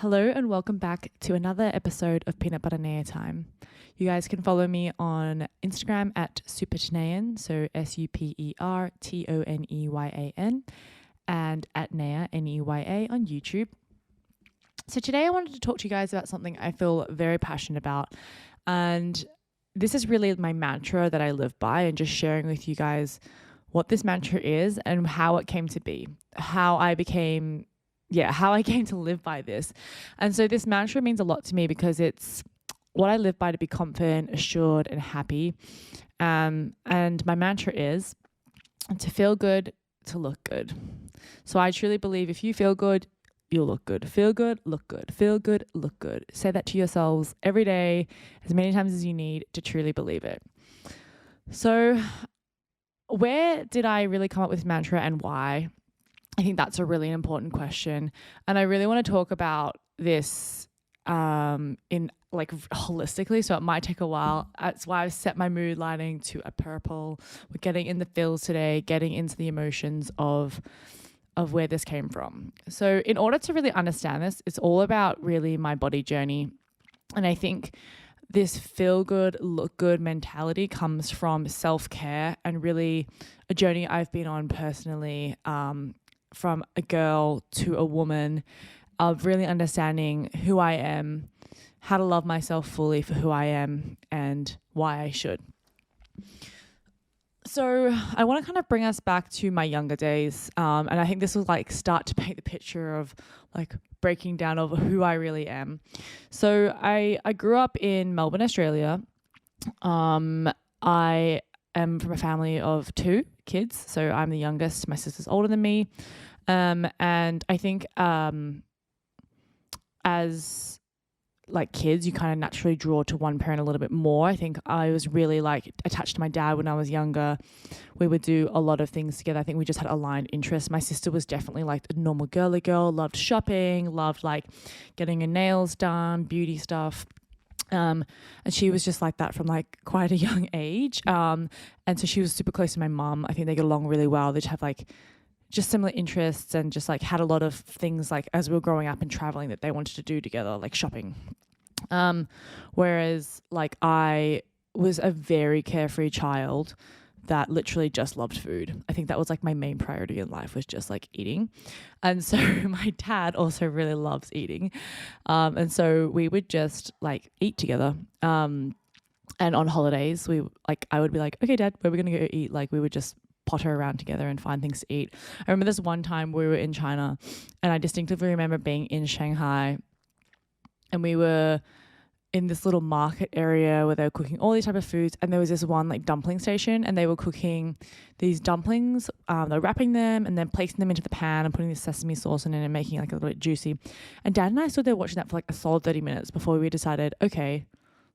Hello and welcome back to another episode of Peanut Butter Neya Time. You guys can follow me on Instagram at supertoneyan, so SUPERTONEYAN, and at Neya, NEYA on YouTube. So today I wanted to talk to you guys about something I feel very passionate about, and this is really my mantra that I live by, and just sharing with you guys what this mantra is and how it came to be, how I came to live by this. And so this mantra means a lot to me because it's what I live by to be confident, assured, and happy. And my mantra is to feel good, to look good. So I truly believe if you feel good, you'll look good. Feel good, look good. Feel good, look good. Say that to yourselves every day, as many times as you need to truly believe it. So where did I really come up with this mantra and why? I think that's a really important question. And I really want to talk about this in like holistically. So it might take a while. That's why I've set my mood lighting to a purple. We're getting in the feels today, getting into the emotions of where this came from. So in order to really understand this, it's all about really my body journey. And I think this feel good, look good mentality comes from self-care and really a journey I've been on personally, from a girl to a woman, of really understanding who I am, how to love myself fully for who I am and why I should. So I want to kind of bring us back to my younger days. And I think this will like start to paint the picture of like breaking down of who I really am. So I grew up in Melbourne, Australia. I am from a family of 2 kids. So I'm the youngest. My sister's older than me. And I think as like kids, you kind of naturally draw to one parent a little bit more. I think I was really like attached to my dad when I was younger. We would do a lot of things together. I think we just had aligned interests. My sister was definitely like a normal girly girl, loved shopping, loved like getting her nails done, beauty stuff. And she was just like that from like quite a young age. And so she was super close to my mum. I think they get along really well. They just have like just similar interests and just like had a lot of things like as we were growing up and traveling that they wanted to do together, like shopping. Whereas like I was a very carefree child that literally just loved food. I think that was like my main priority in life, was just like eating. And so my dad also really loves eating. And so we would just like eat together. And on holidays, I would be like, okay, Dad, where are we going to go eat? Like we would just potter around together and find things to eat. I remember this one time we were in China and I distinctively remember being in Shanghai and we were in this little market area where they were cooking all these type of foods, and there was this one like dumpling station and they were cooking these dumplings. They were wrapping them and then placing them into the pan and putting this sesame sauce in it and making it like a little bit juicy. And Dad and I stood there watching that for like a solid 30 minutes before we decided, okay,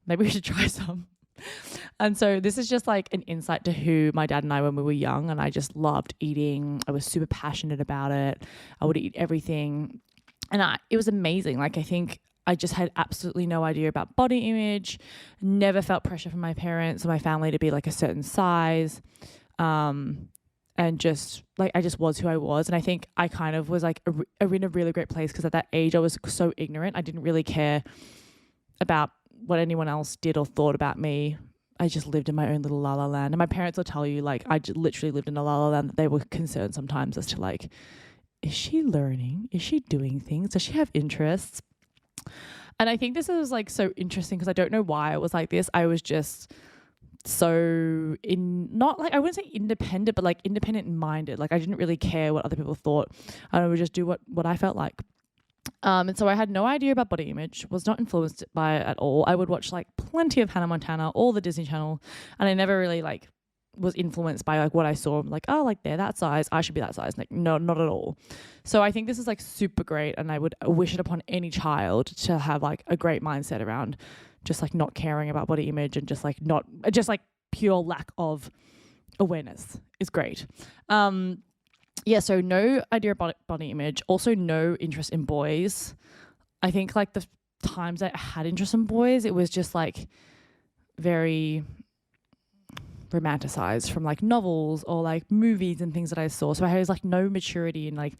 maybe we should try some. And so this is just like an insight to who my dad and I when we were young, and I just loved eating. I was super passionate about it. I would eat everything and it was amazing. Like I think I just had absolutely no idea about body image, never felt pressure from my parents or my family to be like a certain size. And just like I just was who I was. And I think I kind of was like in a really great place because at that age I was so ignorant. I didn't really care about what anyone else did or thought about me. I just lived in my own little la la land. And my parents will tell you, like, I literally lived in a la la land, that they were concerned sometimes as to like, is she learning? Is she doing things? Does she have interests? And I think this is like so interesting because I don't know why I was like this. I was just so not like, I wouldn't say independent, but like independent minded. Like I didn't really care what other people thought. I would just do what I felt like. And so I had no idea about body image, was not influenced by it at all. I would watch like plenty of Hannah Montana, all the Disney Channel, and I never really like was influenced by like what I saw. I'm like, oh, like they're that size, I should be that size. Like, no, not at all. So I think this is like super great, and I would wish it upon any child to have like a great mindset around just like not caring about body image and just like pure lack of awareness is great. Yeah, so no idea about body image. Also no interest in boys. I think like the times I had interest in boys, it was just like very romanticized from like novels or like movies and things that I saw. So I had like no maturity in like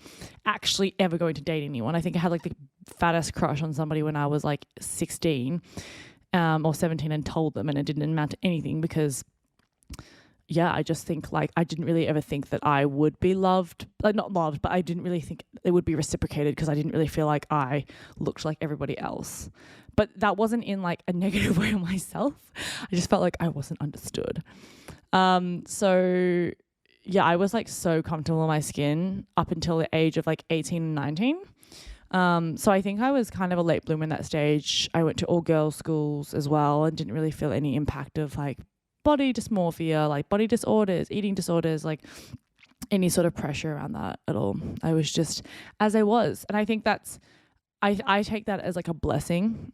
actually ever going to date anyone. I think I had like the fattest crush on somebody when I was like 16 or 17 and told them, and it didn't amount to anything because I just think like I didn't really ever think that I would be loved, like not loved, but I didn't really think it would be reciprocated because I didn't really feel like I looked like everybody else. But that wasn't in like a negative way on myself. I just felt like I wasn't understood. So I was like so comfortable in my skin up until the age of like 18 and 19. So I think I was kind of a late bloomer in that stage. I went to all girls schools as well and didn't really feel any impact of like body dysmorphia, like body disorders, eating disorders, like any sort of pressure around that at all. I was just as I was. And I think I take that as like a blessing,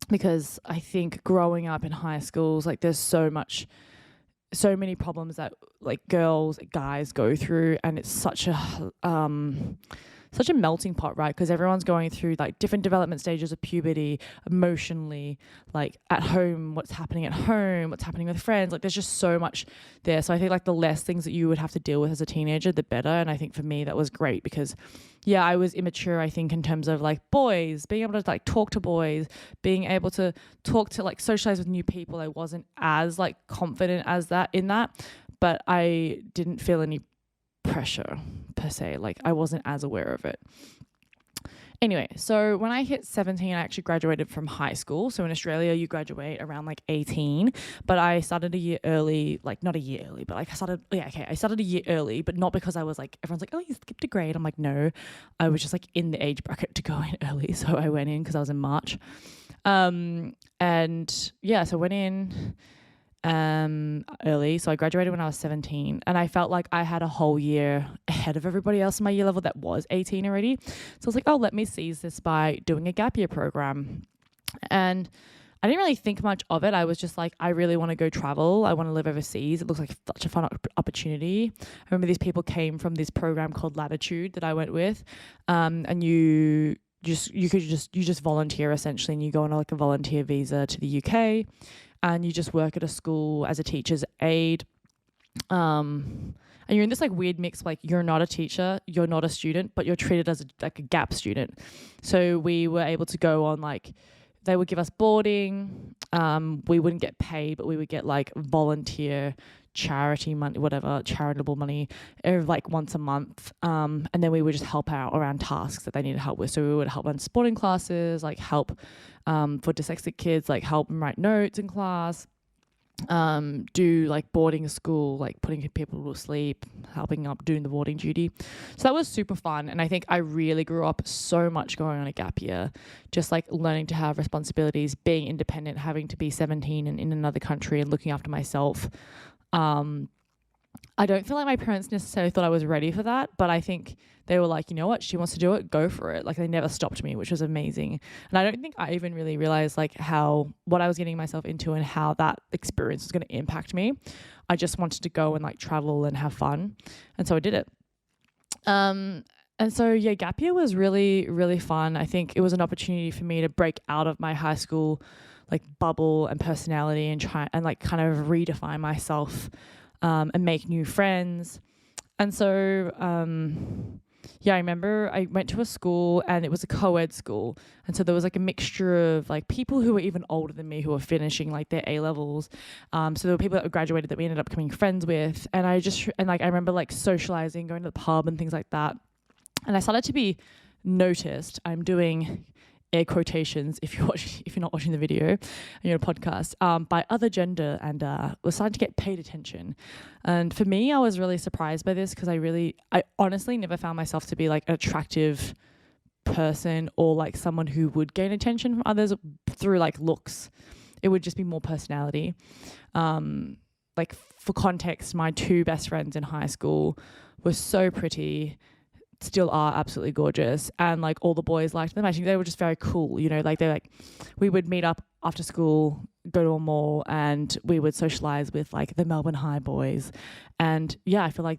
because I think growing up in high schools, like there's so many problems that like girls, guys go through, and it's such a melting pot, right? Because everyone's going through like different development stages of puberty, emotionally, like at home, what's happening at home, what's happening with friends. Like there's just so much there. So I think like the less things that you would have to deal with as a teenager, the better. And I think for me that was great because I was immature, I think, in terms of like boys, being able to like talk to boys, being able to talk to like socialize with new people. I wasn't as like confident as that in that, but I didn't feel any pressure per se. Like I wasn't as aware of it. Anyway, so when I hit 17, I actually graduated from high school. So in Australia, you graduate around like 18, but I started a year early, like not a year early, but like I started a year early, but not because I was like, everyone's like, oh, you skipped a grade. I'm like, no, I was just like in the age bracket to go in early. So I went in because I was in March. So I went in early. So I graduated when I was 17, and I felt like I had a whole year ahead of everybody else in my year level that was 18 already. So I was like, oh, let me seize this by doing a gap year program. And I didn't really think much of it. I was just like, I really want to go travel. I want to live overseas. It looks like such a fun opportunity. I remember these people came from this program called Latitude that I went with. And you just volunteer essentially, and you go on like a volunteer visa to the UK. And you just work at a school as a teacher's aide. And you're in this like weird mix, like you're not a teacher, you're not a student, but you're treated as a gap student. So we were able to go on like, they would give us boarding. We wouldn't get paid, but we would get like volunteer charity money, whatever, charitable money, like once a month. And then we would just help out around tasks that they needed help with. So we would help run sporting classes, like help for dyslexic kids, like help them write notes in class, do like boarding school, like putting people to sleep, helping up doing the boarding duty. So that was super fun. And I think I really grew up so much going on a gap year, just like learning to have responsibilities, being independent, having to be 17 and in another country and looking after myself. I don't feel like my parents necessarily thought I was ready for that, but I think they were like, you know what, she wants to do it, go for it. Like they never stopped me, which was amazing. And I don't think I even really realized like what I was getting myself into and how that experience was going to impact me. I just wanted to go and like travel and have fun. And so I did it. Gap year was really, really fun. I think it was an opportunity for me to break out of my high school like bubble and personality and try and like kind of redefine myself and make new friends. And so I remember I went to a school and it was a co-ed school, and so there was like a mixture of like people who were even older than me who were finishing like their A-levels. So there were people that graduated that we ended up becoming friends with, and I remember like socializing, going to the pub and things like that, and I started to be noticed. I'm doing air quotations if you're not watching the video and you're a podcast, by other gender, and was starting to get paid attention. And for me, I was really surprised by this because I honestly never found myself to be like an attractive person or like someone who would gain attention from others through like looks. It would just be more personality. Like for context, my two best friends in high school were so pretty, still are absolutely gorgeous, and like all the boys liked them. I think they were just very cool, you know, like we would meet up after school, go to a mall, and we would socialize with like the Melbourne High boys. And I feel like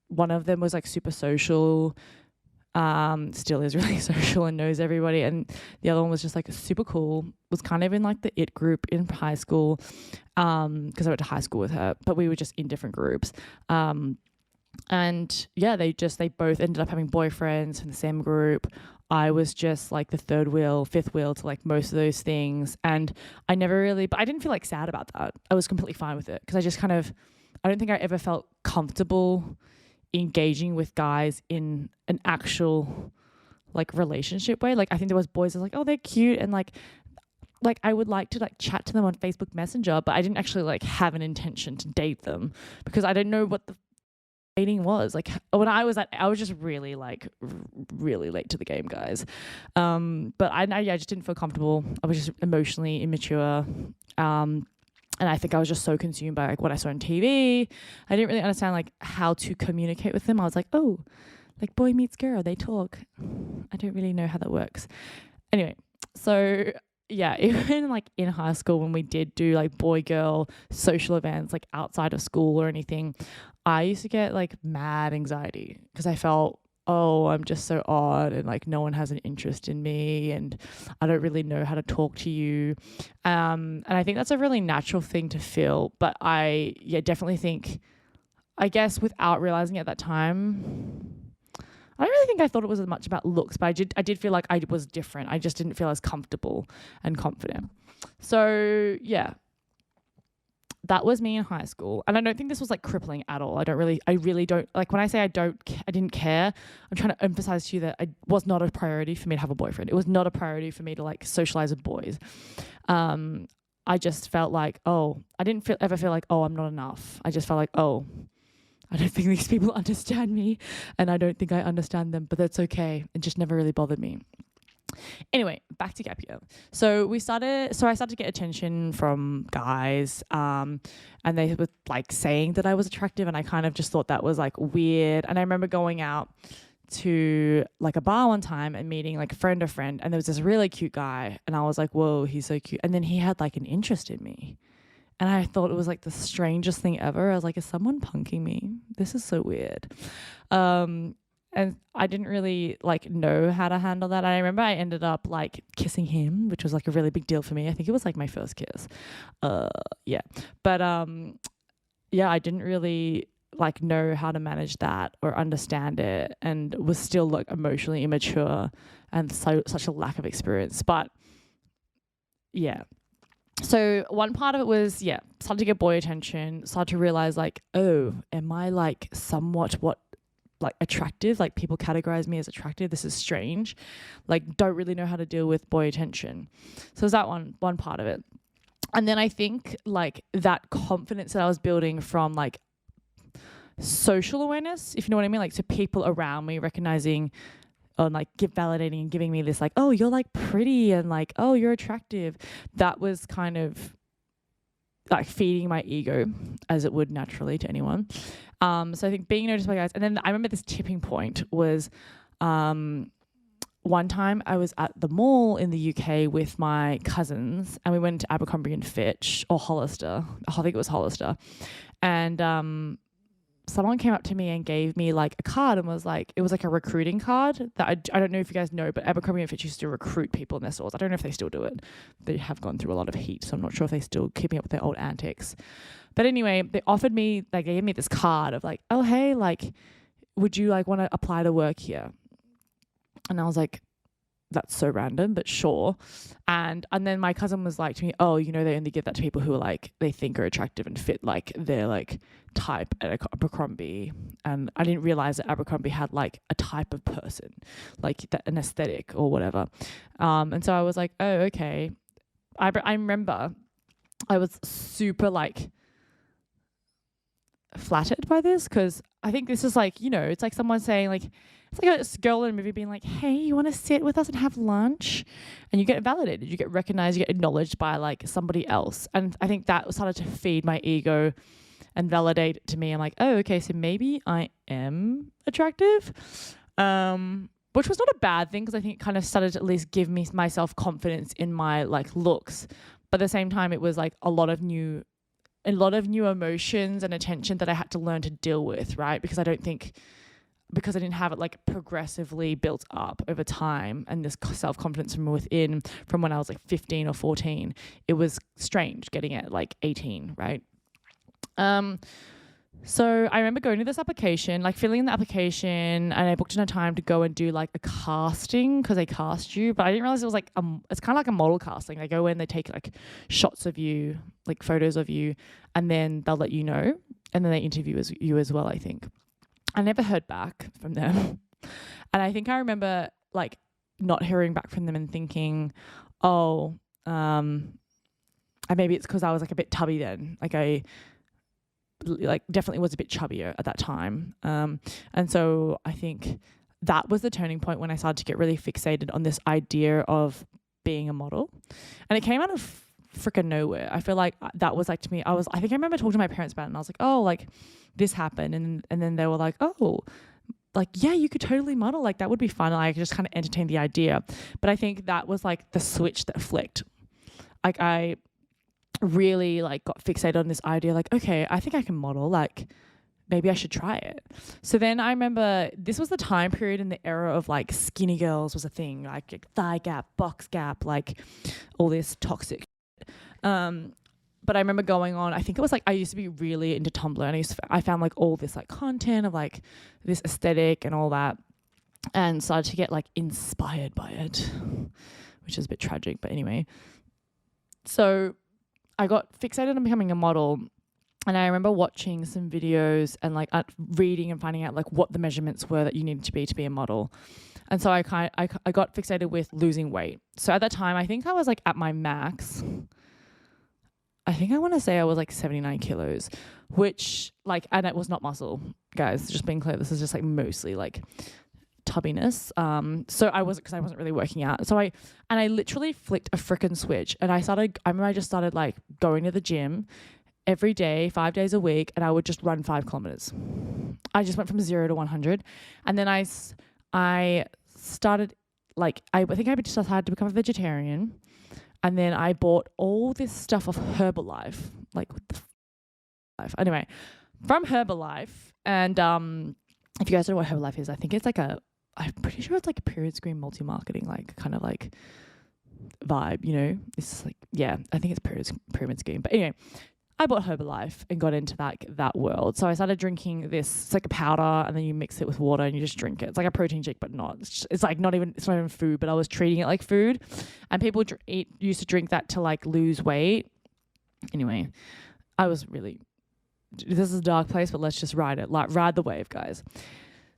one of them was like super social, Still is really social and knows everybody. And the other one was just like super cool, was kind of in like the it group in high school, because I went to high school with her, but we were just in different groups. And yeah, they both ended up having boyfriends from the same group. I was just like the third wheel, fifth wheel to like most of those things. And I never really, but I didn't feel like sad about that. I was completely fine with it because I just kind of, I don't think I ever felt comfortable engaging with guys in an actual like relationship way. Like I think there was boys that was like, oh, they're cute. And like I would like to like chat to them on Facebook Messenger, but I didn't actually like have an intention to date them because I didn't know what the dating was. Like when I was just really late to the game, guys. But I just didn't feel comfortable. I was just emotionally immature. And I think I was just so consumed by like what I saw on TV. I didn't really understand like how to communicate with them. I was like, oh, like boy meets girl, they talk. I don't really know how that works. Anyway, so yeah, even like in high school when we did do like boy girl social events like outside of school or anything, I used to get like mad anxiety because I felt, oh, I'm just so odd and like no one has an interest in me and I don't really know how to talk to you. And I think that's a really natural thing to feel. But I definitely think, I guess without realizing it at that time, I don't really think I thought it was as much about looks, but I did feel like I was different. I just didn't feel as comfortable and confident. So yeah, that was me in high school. And I don't think this was like crippling at all. I really don't, like when I say I didn't care, I'm trying to emphasize to you that it was not a priority for me to have a boyfriend. It was not a priority for me to like socialize with boys. I just felt like, oh, I didn't ever feel like, oh, I'm not enough. I just felt like, oh, I don't think these people understand me and I don't think I understand them, but that's okay. It just never really bothered me. Anyway, back to gap year. So I started to get attention from guys, and they were like saying that I was attractive, and I kind of just thought that was like weird. And I remember going out to like a bar one time and meeting like a friend, and there was this really cute guy, and I was like, whoa, he's so cute. And then he had like an interest in me. And I thought it was like the strangest thing ever. I was like, is someone punking me? This is so weird. And I didn't really like know how to handle that. And I remember I ended up like kissing him, which was like a really big deal for me. I think it was like my first kiss. Yeah. But yeah, I didn't really like know how to manage that or understand it, and was still like emotionally immature and such a lack of experience. But yeah. So one part of it was, started to get boy attention, started to realize like, oh, am I like somewhat attractive? Like people categorize me as attractive. This is strange. Like don't really know how to deal with boy attention. So is that one part of it. And then I think like that confidence that I was building from like social awareness, if you know what I mean, like to people around me recognizing and like validating and giving me this like, oh, you're like pretty and like, oh, you're attractive. That was kind of like feeding my ego as it would naturally to anyone. So I think being noticed by guys. And then I remember this tipping point was one time I was at the mall in the UK with my cousins and we went to Abercrombie and Fitch or Hollister. I think it was Hollister. And someone came up to me and gave me like a card and was like, it was like a recruiting card that I don't know if you guys know, but Abercrombie and Fitch used to recruit people in their stores. I don't know if they still do it. They have gone through a lot of heat, so I'm not sure if they still keeping up with their old antics. But anyway, they offered me, like they gave me this card of like, oh, hey, like, would you like want to apply to work here? And I was like, that's so random, but sure. And then my cousin was like to me, oh, you know, they only give that to people who are like, they think are attractive and fit like their like type at Abercrombie. And I didn't realize that Abercrombie had like a type of person, like an aesthetic or whatever. And so I was like, oh, okay. I remember I was super like flattered by this because I think this is like, you know, it's like someone saying like, it's like a girl in a movie being like, hey, you want to sit with us and have lunch? And you get validated, you get recognized, you get acknowledged by like somebody else. And I think that started to feed my ego and validate it to me. I'm like, oh, okay, so maybe I am attractive, which was not a bad thing because I think it kind of started to at least give me myself confidence in my like looks. But at the same time, it was like a lot of new emotions and attention that I had to learn to deal with, right? Because I don't think because I didn't have it like progressively built up over time, and this self-confidence from within from when I was like 15 or 14, it was strange getting it like 18, right? So I remember going to this application, like filling in the application, and I booked in a time to go and do like a casting because they cast you. But I didn't realize it was like it's kind of like a model casting. They go in, they take like shots of you, like photos of you, and then they'll let you know, and then they interview you as well, I think. I never heard back from them, and I think I remember like not hearing back from them and thinking, oh, and maybe it's because I was like a bit tubby then, like definitely was a bit chubbier at that time. And so I think that was the turning point when I started to get really fixated on this idea of being a model. And it came out of freaking nowhere. I feel like that was like to me, I think I remember talking to my parents about it, and I was like, oh, like this happened. And then they were like, oh, like, yeah, you could totally model. Like that would be fun. And I just kind of entertained the idea. But I think that was like the switch that flicked. Like I really like got fixated on this idea, like, okay, I think I can model, like maybe I should try it. So then I remember this was the time period in the era of like skinny girls was a thing, like thigh gap, box gap, like all this toxic. But I remember going on, I think it was like I used to be really into Tumblr, and I found like all this like content of like this aesthetic and all that, and started to get like inspired by it, which is a bit tragic, but anyway. So I got fixated on becoming a model, and I remember watching some videos and like reading and finding out like what the measurements were that you needed to be a model. And so I got fixated with losing weight. So at that time, I think I was like at my max. I think I want to say I was like 79 kilos, which like, and it was not muscle, guys, just being clear. This is just like mostly like tubbiness. So I wasn't really working out. So I literally flicked a freaking switch, and I remember I just started like going to the gym every day, 5 days a week, and I would just run 5 kilometers. I just went from 0 to 100. And then I started like, I think I just had to become a vegetarian. And then I bought all this stuff off Herbalife, like what the life. Anyway, from Herbalife. And if you guys don't know what Herbalife is, I think it's like I'm pretty sure it's like a period screen multi-marketing, like kind of like vibe, you know? It's like, yeah, I think it's pyramid scheme. But anyway, I bought Herbalife and got into that world. So I started drinking this. It's like a powder, and then you mix it with water and you just drink it. It's like a protein shake, but not. It's not even food, but I was treating it like food. And people used to drink that to like lose weight. Anyway, this is a dark place, but let's just ride the wave, guys.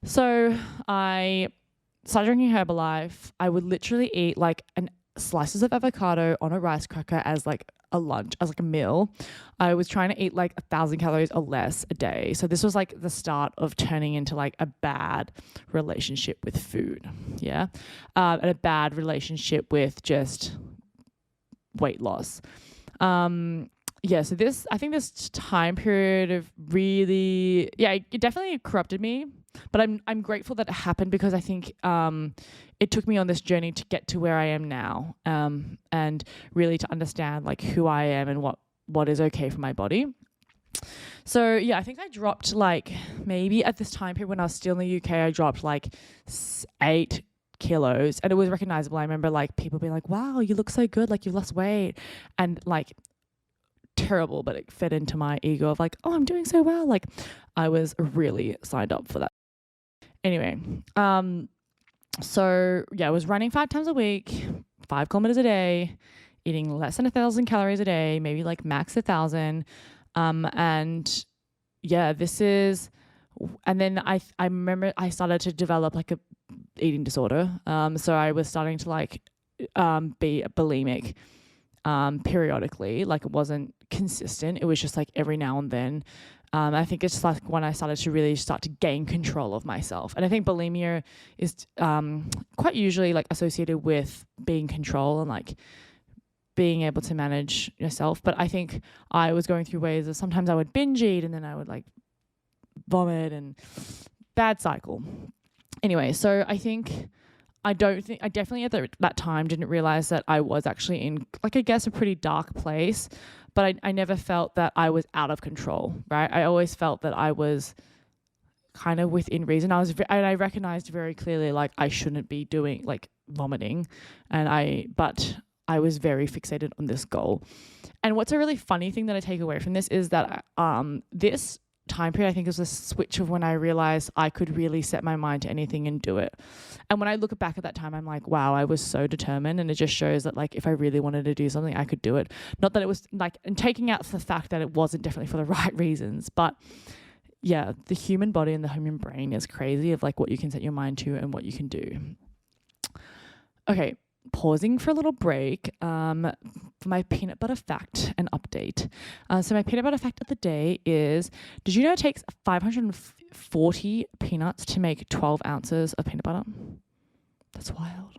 So I started drinking Herbalife. I would literally eat like slices of avocado on a rice cracker as like a lunch, as like a meal. I was trying to eat like 1,000 calories or less a day. So this was like the start of turning into like a bad relationship with food. Yeah. And a bad relationship with just weight loss. Yeah, so I think this time period of really, it definitely corrupted me, but I'm grateful that it happened, because I think it took me on this journey to get to where I am now, and really to understand like who I am and what is okay for my body. So yeah, I think I dropped like, maybe at this time period when I was still in the UK, I dropped like 8 kilos, and it was recognizable. I remember like people being like, wow, you look so good, like you've lost weight, and like terrible, but it fed into my ego of like, oh, I'm doing so well. Like I was really signed up for that. Anyway, so yeah, I was running 5 times a week, 5 kilometers a day, eating less than 1,000 calories a day, maybe like max 1,000. And yeah, and then I remember I started to develop like a eating disorder. So I was starting to like be bulimic periodically. Like it wasn't consistent. It was just like every now and then. I think it's like when I started to really start to gain control of myself. And I think bulimia is quite usually like associated with being control and like being able to manage yourself. But I think I was going through ways of sometimes I would binge eat and then I would like vomit, and bad cycle. Anyway, so I definitely at that time didn't realize that I was actually in like, I guess, a pretty dark place, but I never felt that I was out of control, right? I always felt that I was kind of within reason. And I recognized very clearly like I shouldn't be doing like vomiting, but I was very fixated on this goal. And what's a really funny thing that I take away from this is that this time period, I think, is a switch of when I realized I could really set my mind to anything and do it. And when I look back at that time, I'm like, wow, I was so determined. And it just shows that like if I really wanted to do something, I could do it. Not that it was like, and taking out the fact that it wasn't definitely for the right reasons, but yeah, the human body and the human brain is crazy of like what you can set your mind to and what you can do. Okay, pausing for a little break for my peanut butter fact and update. So my peanut butter fact of the day is, did you know it takes 540 peanuts to make 12 ounces of peanut butter? That's wild.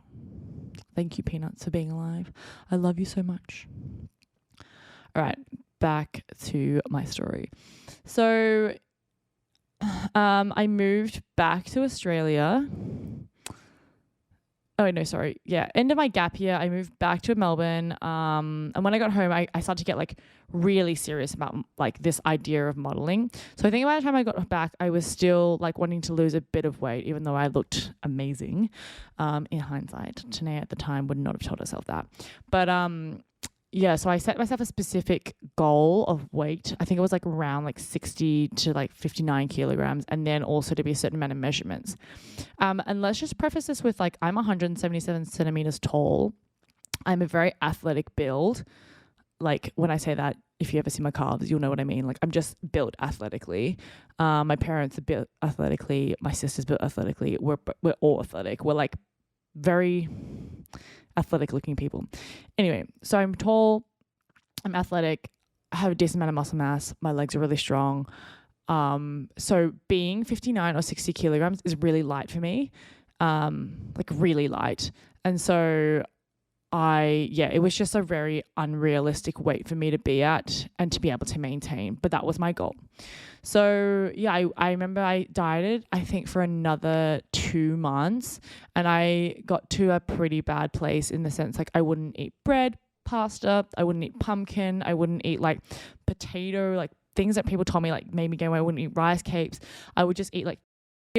Thank you, peanuts, for being alive. I love you so much. All right, back to my story. So I moved back to Australia. Oh, no, sorry. Yeah. End of my gap year, I moved back to Melbourne. And when I got home, I started to get like really serious about like this idea of modeling. So I think by the time I got back, I was still like wanting to lose a bit of weight, even though I looked amazing. In hindsight, Neya at the time would not have told herself that. But yeah, so I set myself a specific goal of weight. I think it was like around like 60 to like 59 kilograms, and then also to be a certain amount of measurements. And let's just preface this with like, I'm 177 centimeters tall. I'm a very athletic build. Like when I say that, if you ever see my calves, you'll know what I mean. Like I'm just built athletically. My parents are built athletically. My sister's built athletically. We're all athletic. We're like very athletic looking people. Anyway, so I'm tall, I'm athletic, I have a decent amount of muscle mass, my legs are really strong. So being 59 or 60 kilograms is really light for me, like really light. And so it was just a very unrealistic weight for me to be at and to be able to maintain, but that was my goal. So yeah, I remember I dieted, I think for another 2 months, and I got to a pretty bad place in the sense like I wouldn't eat bread, pasta, I wouldn't eat pumpkin, I wouldn't eat like potato, like things that people told me like made me gain weight. I wouldn't eat rice cakes. I would just eat like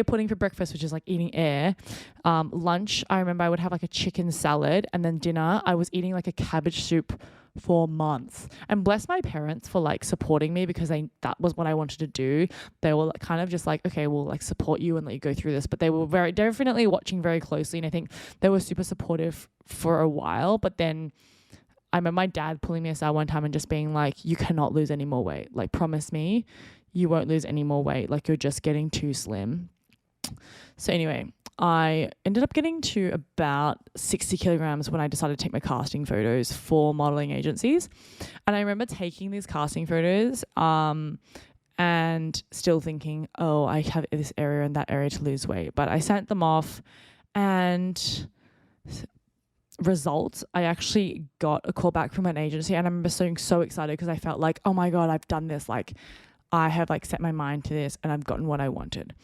pudding for breakfast, which is like eating air. Lunch, I remember I would have like a chicken salad, and then dinner, I was eating like a cabbage soup for months. And bless my parents for like supporting me, because that was what I wanted to do. They were like, kind of just like, okay, we'll like support you and let you go through this. But they were very definitely watching very closely, and I think they were super supportive for a while. But then I remember my dad pulling me aside one time and just being like, you cannot lose any more weight. Like, promise me you won't lose any more weight. Like, you're just getting too slim. So anyway, I ended up getting to about 60 kilograms when I decided to take my casting photos for modeling agencies. And I remember taking these casting photos and still thinking, oh, I have this area and that area to lose weight. But I sent them off, and results, I actually got a call back from an agency, and I remember being so excited because I felt like, oh my God, I've done this. Like, I have like set my mind to this and I've gotten what I wanted.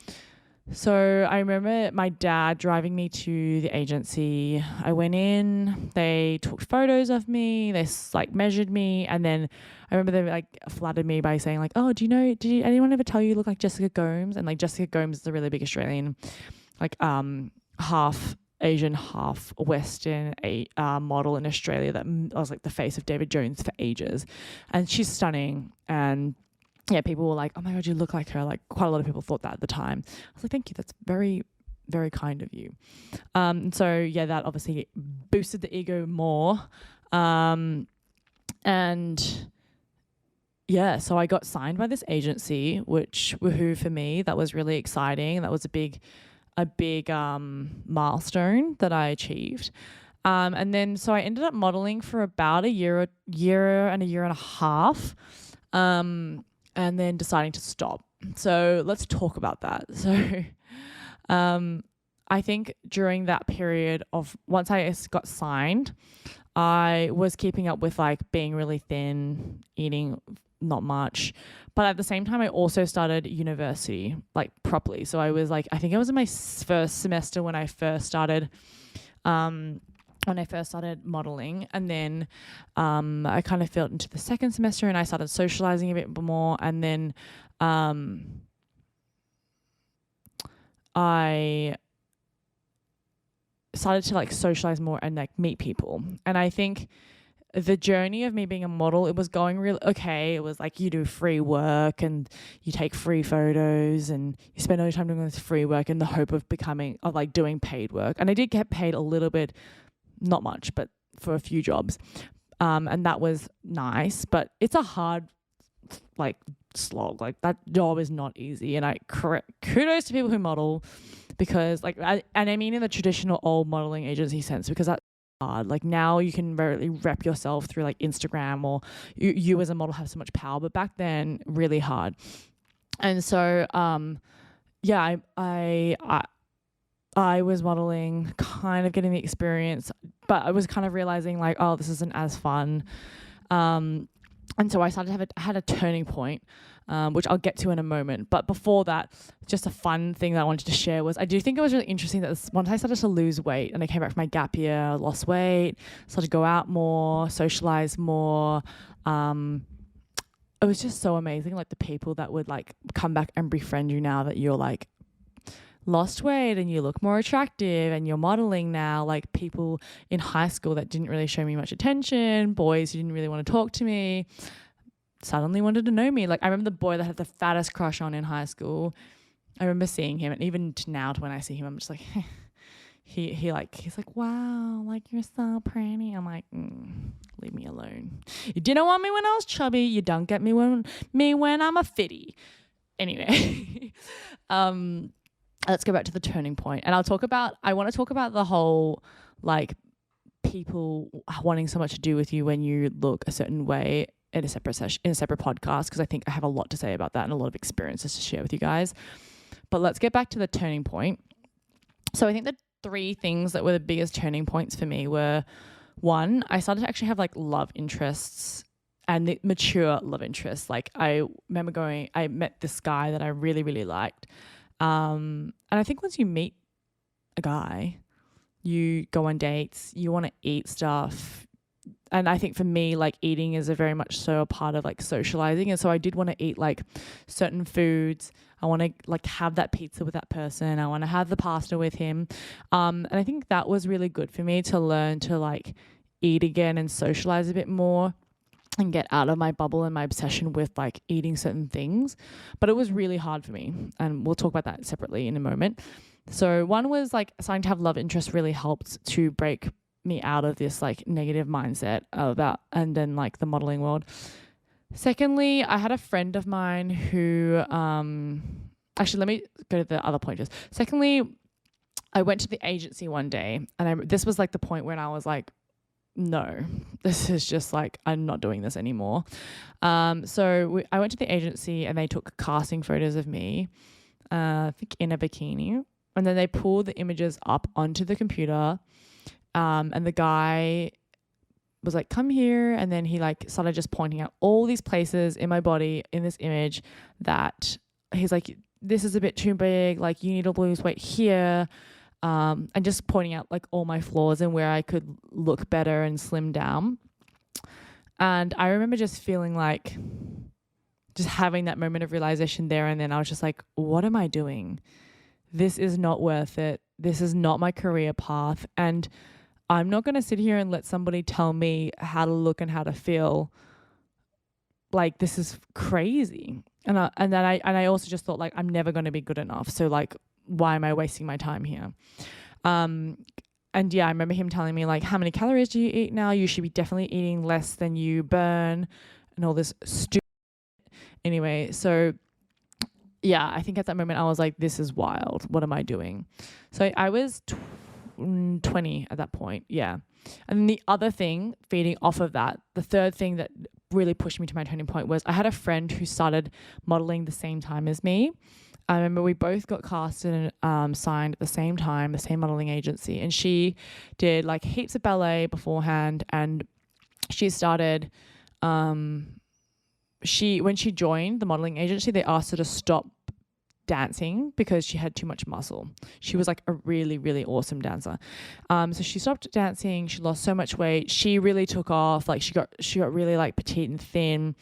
So I remember my dad driving me to the agency. I went in, they took photos of me, they like measured me, and then I remember they like flattered me by saying like, oh, did anyone ever tell you look like Jessica Gomes? And like Jessica Gomes is a really big Australian, like half Asian, half Western model in Australia that was like the face of David Jones for ages. And she's stunning, and yeah, people were like, oh my God, you look like her. Like, quite a lot of people thought that at the time. I was like, thank you. That's very, very kind of you. So yeah, that obviously boosted the ego more. And yeah, so I got signed by this agency, which woohoo for me. That was really exciting. That was a big milestone that I achieved. And then, so I ended up modeling for about a year and a half. And then deciding to stop. So let's talk about that. So I think during that period of once I got signed, I was keeping up with like being really thin, eating not much. But at the same time, I also started university like properly. So I was like, I think I was in my first semester when I first started modeling, and then I kind of fell into the second semester and I started socializing a bit more, and then I started to like socialize more and like meet people. And I think the journey of me being a model, it was going really okay. It was like you do free work and you take free photos and you spend all your time doing this free work in the hope of like doing paid work. And I did get paid a little bit, not much, but for a few jobs. And that was nice, but it's a hard like slog. Like that job is not easy. And kudos to people who model, because like, and I mean in the traditional old modeling agency sense, because that's hard. Like now you can really rep yourself through like Instagram, or you as a model have so much power, but back then really hard. And so yeah, I was modeling, kind of getting the experience, but I was kind of realizing like, oh, this isn't as fun. And so I had a turning point, which I'll get to in a moment. But before that, just a fun thing that I wanted to share was I do think it was really interesting that once I started to lose weight and I came back from my gap year, lost weight, started to go out more, socialize more. It was just so amazing, like the people that would like come back and befriend you now that you're like lost weight and you look more attractive and you're modeling now. Like people in high school that didn't really show me much attention, boys who didn't really want to talk to me, suddenly wanted to know me. Like I remember the boy that I had the fattest crush on in high school. I remember seeing him, and even now when I see him, I'm just like, he's like, wow, like you're so pretty. I'm like, leave me alone. You didn't want me when I was chubby. You don't get me when I'm a fitty. Anyway, let's go back to the turning point, and I want to talk about the whole like people wanting so much to do with you when you look a certain way in a separate podcast, because I think I have a lot to say about that and a lot of experiences to share with you guys. But let's get back to the turning point. So I think the 3 things that were the biggest turning points for me were, 1, I started to actually have like love interests, and the mature love interests. Like I remember I met this guy that I really, really liked. And I think once you meet a guy, you go on dates, you want to eat stuff. And I think for me, like eating is a very much so a part of like socializing. And so I did want to eat like certain foods. I want to like have that pizza with that person. I want to have the pasta with him. And I think that was really good for me to learn to like eat again and socialize a bit more and get out of my bubble and my obsession with like eating certain things. But it was really hard for me, and we'll talk about that separately in a moment. So one was like starting to have love interest really helped to break me out of this like negative mindset about, and then like the modeling world. Secondly, I had a friend of mine who actually, let me go to the other point first. Secondly, I went to the agency one day, and this was like the point when I was like, no, this is just like, I'm not doing this anymore. So I went to the agency and they took casting photos of me, I think in a bikini. And then they pulled the images up onto the computer. And the guy was like, come here. And then he like started just pointing out all these places in my body in this image that he's like, this is a bit too big. Like you need to lose weight here. And just pointing out like all my flaws and where I could look better and slim down. And I remember just feeling like, just having that moment of realization there and then. I was just like, what am I doing? This is not worth it. This is not my career path. And I'm not going to sit here and let somebody tell me how to look and how to feel. Like, this is crazy. And I also just thought like, I'm never going to be good enough. So like, why am I wasting my time here? And yeah, I remember him telling me like, how many calories do you eat now? You should be definitely eating less than you burn and all this stupid. Anyway, so yeah, I think at that moment I was like, this is wild. What am I doing? So I was 20 at that point. Yeah. And the other thing feeding off of that, the third thing that really pushed me to my turning point was I had a friend who started modeling the same time as me. I remember we both got casted and signed at the same time, the same modeling agency. And she did like heaps of ballet beforehand. And she started, when she joined the modeling agency, they asked her to stop dancing because she had too much muscle. She was like a really, really awesome dancer. So she stopped dancing. She lost so much weight. She really took off. Like she got really like petite and thin.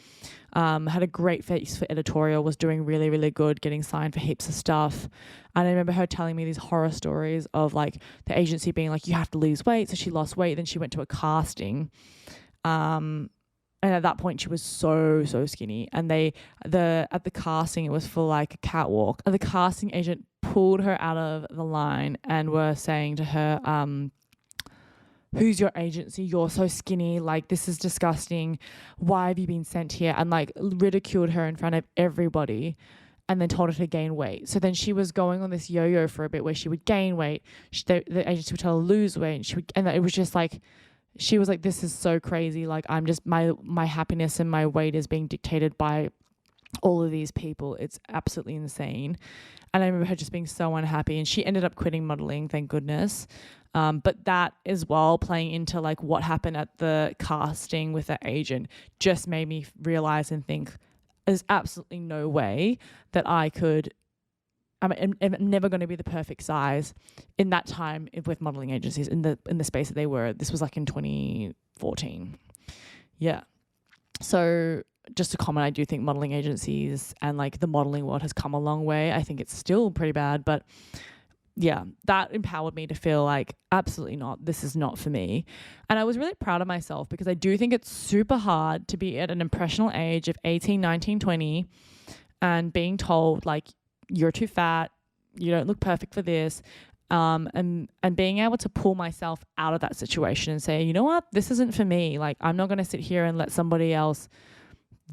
Had a great face for editorial, was doing really, really good, getting signed for heaps of stuff. And I remember her telling me these horror stories of like the agency being like, you have to lose weight. So she lost weight. Then she went to a casting. And at that point she was so skinny, and at the casting it was for like a catwalk, and the casting agent pulled her out of the line and were saying to her, who's your agency? You're so skinny. Like, this is disgusting. Why have you been sent here? And like ridiculed her in front of everybody, and then told her to gain weight. So then she was going on this yo-yo for a bit where she would gain weight. The agency would tell her to lose weight, and it was just like, she was like, this is so crazy. Like, I'm just, my happiness and my weight is being dictated by all of these people. It's absolutely insane. And I remember her just being so unhappy, and she ended up quitting modeling, thank goodness. But that as well, playing into like what happened at the casting with the agent, just made me realize and think there's absolutely no way that I'm never going to be the perfect size in that time with modeling agencies in the space that they were. This was like in 2014. Yeah. So just to comment, I do think modeling agencies and like the modeling world has come a long way. I think it's still pretty bad, but yeah, that empowered me to feel like absolutely not, this is not for me. And I was really proud of myself because I do think it's super hard to be at an impressionable age of 18, 19, 20 and being told like, you're too fat, you don't look perfect for this, and being able to pull myself out of that situation and say, you know what, this isn't for me. Like, I'm not going to sit here and let somebody else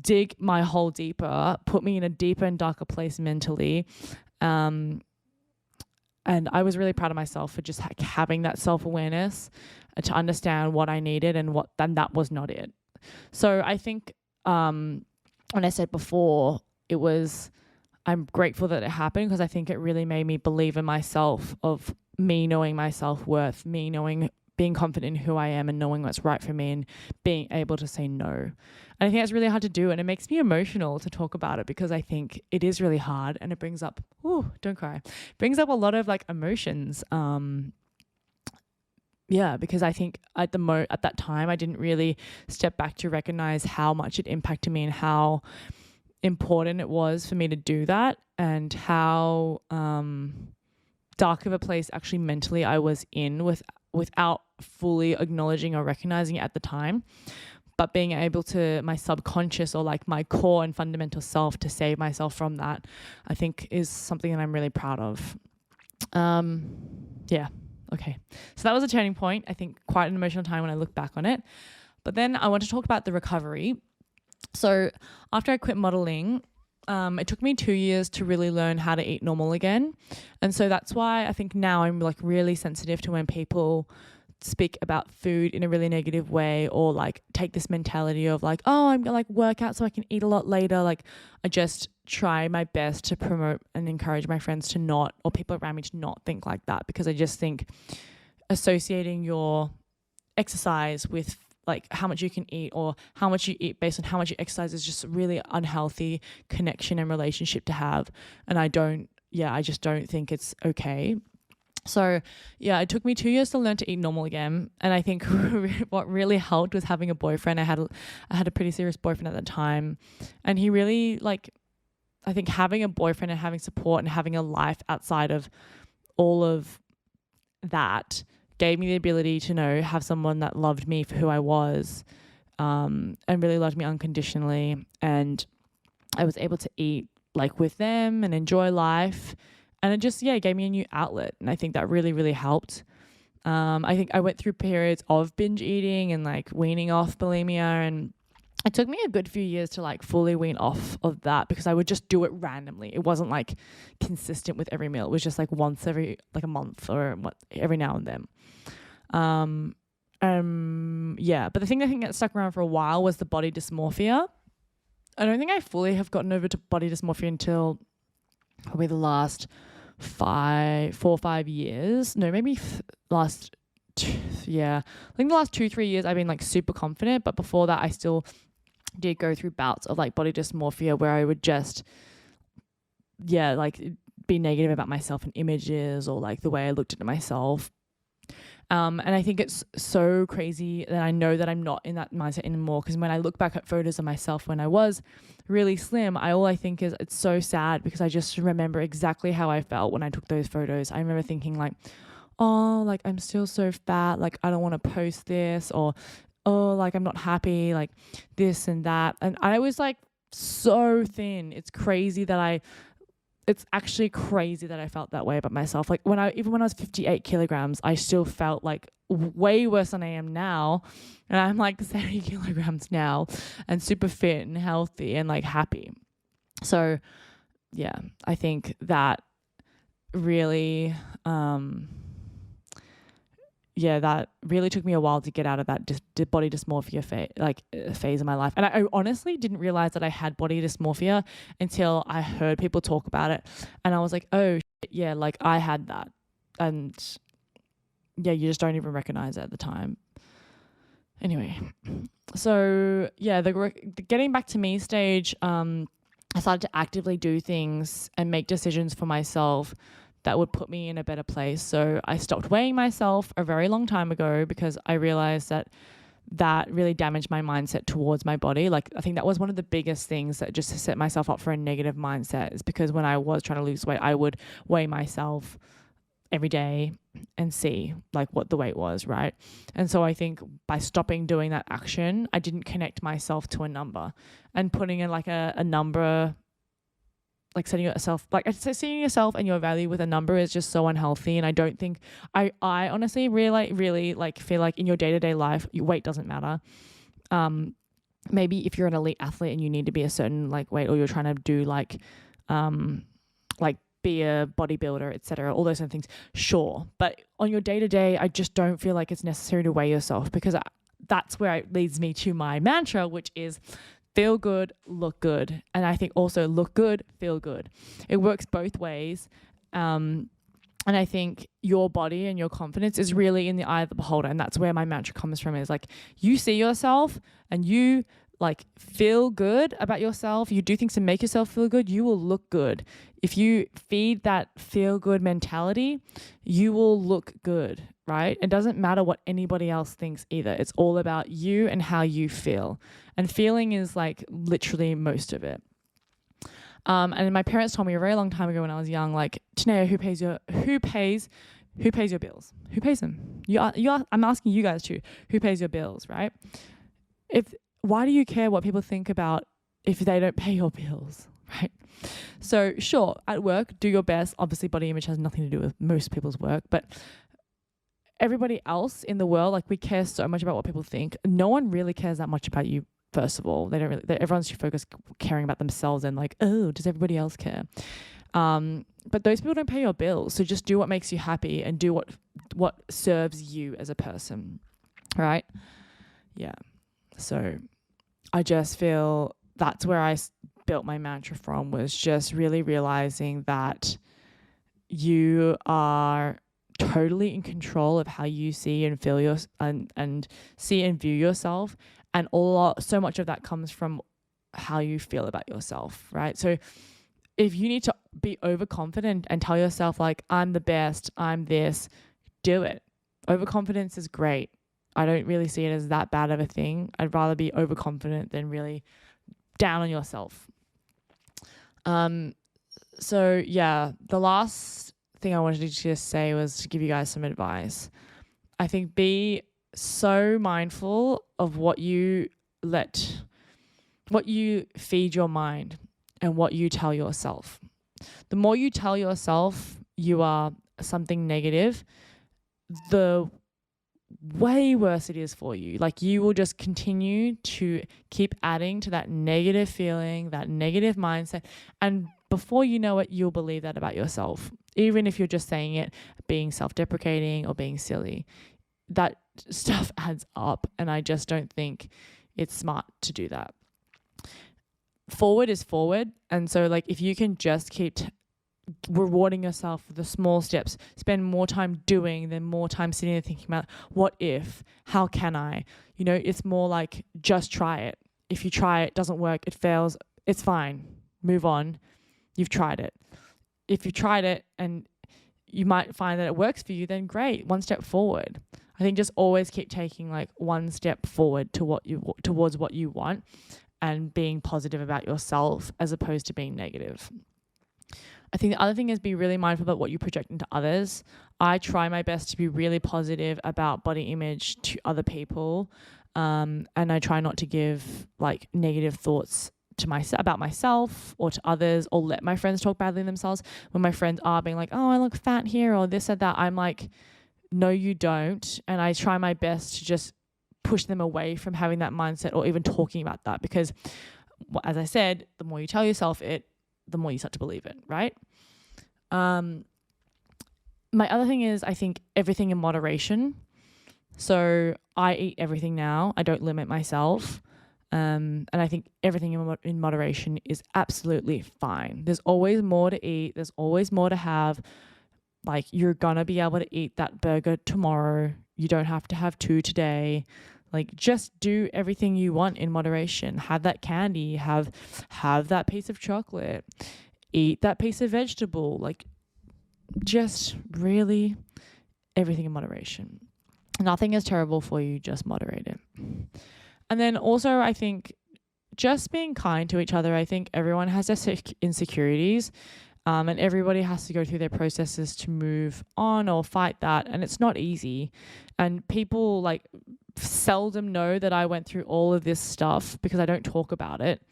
dig my hole deeper, put me in a deeper and darker place mentally. And I was really proud of myself for just having that self-awareness to understand what I needed and that was not it. So I think when I said before, I'm grateful that it happened because I think it really made me believe in myself, of me knowing my self-worth, being confident in who I am and knowing what's right for me and being able to say no. And I think that's really hard to do, and it makes me emotional to talk about it because I think it is really hard, and it brings up, don't cry, brings up a lot of like emotions. Because I think at that time I didn't really step back to recognize how much it impacted me and how important it was for me to do that, and how dark of a place actually mentally I was in without fully acknowledging or recognizing it at the time. But being able to, my subconscious or like my core and fundamental self, to save myself from that, I think is something that I'm really proud of. Okay. So that was a turning point. I think quite an emotional time when I look back on it. But then I want to talk about the recovery. So after I quit modeling, it took me 2 years to really learn how to eat normal again. And so that's why I think now I'm like really sensitive to when people speak about food in a really negative way, or like take this mentality of like, oh, I'm gonna like work out so I can eat a lot later. Like, I just try my best to promote and encourage my friends to not, or people around me to not think like that, because I just think associating your exercise with like how much you can eat or how much you eat based on how much you exercise is just a really unhealthy connection and relationship to have. And I just don't think it's okay. So yeah, it took me 2 years to learn to eat normal again. And I think what really helped was having a boyfriend. I had a pretty serious boyfriend at the time, and he really, like, I think having a boyfriend and having support and having a life outside of all of that gave me the ability to have someone that loved me for who I was, and really loved me unconditionally. And I was able to eat like with them and enjoy life. And it just, gave me a new outlet. And I think that really, really helped. I think I went through periods of binge eating and like weaning off bulimia, and it took me a good few years to like fully wean off of that, because I would just do it randomly. It wasn't like consistent with every meal. It was just like once every like a month or every now and then. But the thing I think that stuck around for a while was the body dysmorphia. I don't think I fully have gotten over to body dysmorphia until probably the last 4 or 5 years. No, maybe I think the last 2-3 years I've been like super confident, but before that I still did go through bouts of like body dysmorphia where I would just be negative about myself in images or like the way I looked at myself. And I think it's so crazy that I know that I'm not in that mindset anymore, because when I look back at photos of myself when I was really slim, all I think is it's so sad, because I just remember exactly how I felt when I took those photos. I remember thinking like, oh, like I'm still so fat, like I don't want to post this, or oh, like I'm not happy, like this and that. And I was like so thin. It's actually crazy that I felt that way about myself. Like even when I was 58 kilograms, I still felt like way worse than I am now. And I'm like 70 kilograms now and super fit and healthy and like happy. So yeah, I think that really, that really took me a while to get out of that body dysmorphia phase in my life. And I honestly didn't realize that I had body dysmorphia until I heard people talk about it. And I was like, oh, shit, yeah, like I had that. And yeah, you just don't even recognize it at the time. Anyway, so yeah, the getting back to me stage, I started to actively do things and make decisions for myself that would put me in a better place. So I stopped weighing myself a very long time ago, because I realized that really damaged my mindset towards my body. Like I think that was one of the biggest things that just set myself up for a negative mindset, is because when I was trying to lose weight, I would weigh myself every day and see like what the weight was, right? And so I think by stopping doing that action, I didn't connect myself to a number, and putting in like a number, like setting yourself and your value with a number is just so unhealthy. And I don't think I honestly really like feel like in your day-to-day life, your weight doesn't matter. Maybe if you're an elite athlete and you need to be a certain like weight, or you're trying to do like be a bodybuilder, etc., all those kind of things, sure. But on your day-to-day, I just don't feel like it's necessary to weigh yourself, because that's where it leads me to my mantra, which is feel good, look good. And I think also look good, feel good. It works both ways. And I think your body and your confidence is really in the eye of the beholder. And that's where my mantra comes from, is like, you see yourself and you like feel good about yourself, you do things to make yourself feel good, you will look good. If you feed that feel good mentality, you will look good, right? It doesn't matter what anybody else thinks either. It's all about you and how you feel. And feeling is like literally most of it. And my parents told me a very long time ago when I was young, like, Neya, who pays your bills? Who pays them? I'm asking you guys too. Who pays your bills, right? Why do you care what people think about if they don't pay your bills, right? So sure, at work, do your best. Obviously, body image has nothing to do with most people's work, but everybody else in the world, like, we care so much about what people think. No one really cares that much about you. First of all, everyone's focused caring about themselves and like, oh, does everybody else care? But those people don't pay your bills. So just do what makes you happy and do what serves you as a person, right? Yeah. So I just feel that's where I built my mantra from, was just really realizing that you are totally in control of how you see and feel and see and view yourself. And so much of that comes from how you feel about yourself, right? So if you need to be overconfident and tell yourself like, I'm the best, I'm this, do it. Overconfidence is great. I don't really see it as that bad of a thing. I'd rather be overconfident than really down on yourself. So yeah, the last thing I wanted to just say was to give you guys some advice. I think be so mindful of what you feed your mind and what you tell yourself. The more you tell yourself you are something negative, the way worse it is for you. Like, you will just continue to keep adding to that negative feeling, that negative mindset. And before you know it, you'll believe that about yourself. Even if you're just saying it, being self-deprecating or being silly, that stuff adds up. And I just don't think it's smart to do that. Forward is forward. And so like, if you can just keep rewarding yourself for the small steps, spend more time doing than more time sitting there thinking about what if, how can I, it's more like, just try it. If you try it, doesn't work, it fails, it's fine, move on, you've tried it. if you tried it and you might find that it works for you, then great, one step forward. I think just always keep taking like one step forward towards what you want, and being positive about yourself as opposed to being negative. I think the other thing is be really mindful about what you project into others. I try my best to be really positive about body image to other people, and I try not to give like negative thoughts to about myself or to others, or let my friends talk badly of themselves. When my friends are being like, oh, I look fat here or this or that, I'm like, no, you don't. And I try my best to just push them away from having that mindset or even talking about that, because as I said, the more you tell yourself it, the more you start to believe it, right? My other thing is, I think everything in moderation. So I eat everything now. I don't limit myself. And I think everything in moderation is absolutely fine. There's always more to eat. There's always more to have. Like, you're going to be able to eat that burger tomorrow. You don't have to have 2 today. Like, just do everything you want in moderation. Have that candy, have that piece of chocolate, eat that piece of vegetable. Like, just really everything in moderation. Nothing is terrible for you, just moderate it. And then also, I think just being kind to each other. I think everyone has their insecurities, and everybody has to go through their processes to move on or fight that. And it's not easy. And people like seldom know that I went through all of this stuff because I don't talk about it.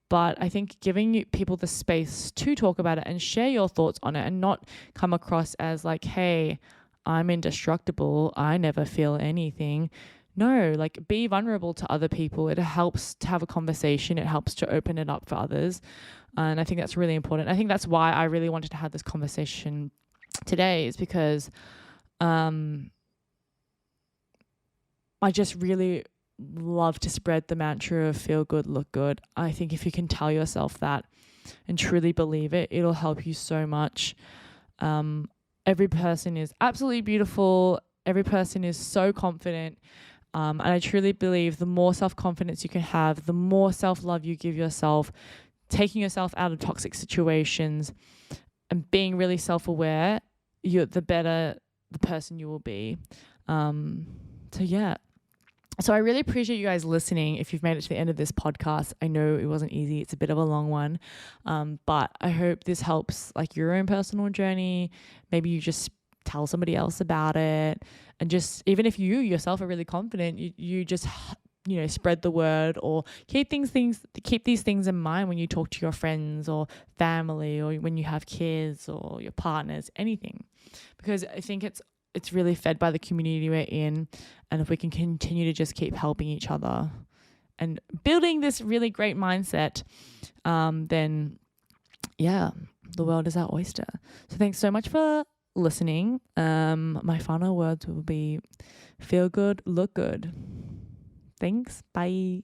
But I think giving people the space to talk about it and share your thoughts on it, and not come across as like, hey, I'm indestructible, I never feel anything. No, like, be vulnerable to other people. It helps to have a conversation. It helps to open it up for others. And I think that's really important. I think that's why I really wanted to have this conversation today, is because I just really love to spread the mantra of feel good, look good. I think if you can tell yourself that and truly believe it, it'll help you so much. Every person is absolutely beautiful. Every person is so confident. And I truly believe the more self-confidence you can have, the more self-love you give yourself, taking yourself out of toxic situations and being really self-aware, the better the person you will be. So I really appreciate you guys listening. If you've made it to the end of this podcast, I know it wasn't easy. It's a bit of a long one. But I hope this helps like your own personal journey. Maybe you just tell somebody else about it. And just, even if you yourself are really confident, you just, spread the word, or keep these things in mind when you talk to your friends or family, or when you have kids or your partners, anything. Because I think it's really fed by the community we're in. And if we can continue to just keep helping each other and building this really great mindset, then the world is our oyster. So thanks so much for listening. My final words will be feel good, look good. Thanks. Bye.